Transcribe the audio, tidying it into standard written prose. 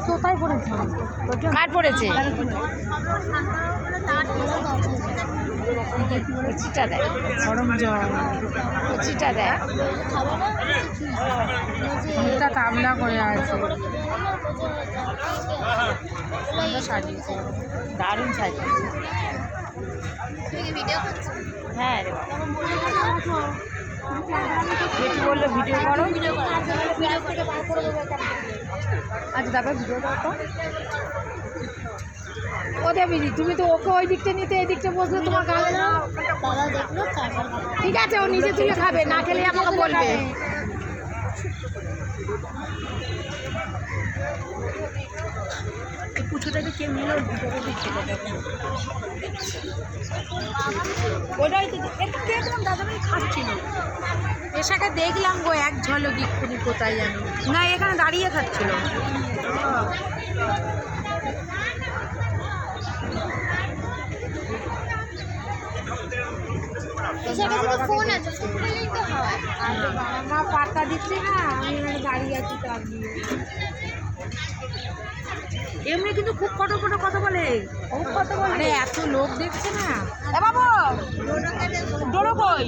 কোথায় পড়েছে? কার পড়েছে? চিটা দেয়, গরম জল চিটা দেয়, মুখটা কামলা করে আছে। সাজিয়েছে, দারুণ সাজিয়েছে। হ্যাঁ রে বেটি বললো ভিডিও করো। আচ্ছা তারপর ভিডিও করো। ও দেবিনি, তুমি তো ওকে ওই দিকটা নিতে এই দিকটা বসলে তোমার গালে না। ঠিক আছে, ও নিজে তুলে খাবে, না খেলে আমাকে বলবে। এই পুজোটাকে কেউ নিল ওটাই তো দেখলাম দাদাভাই খাচ্ছিল। এসাকে দেখলাম গো এক ঝলক এক্ষুনি, কোথায় জানি না, এখানে দাঁড়িয়ে খাচ্ছিল। মা পাত্তা দিচ্ছে না, আমি এখানে দাঁড়িয়ে আছি। এমনি কিন্তু খুব ফটো কথা বলে, খুব কথা বলে। আরে এত লোক দেখছে না। এ বাবু ডোরো কই?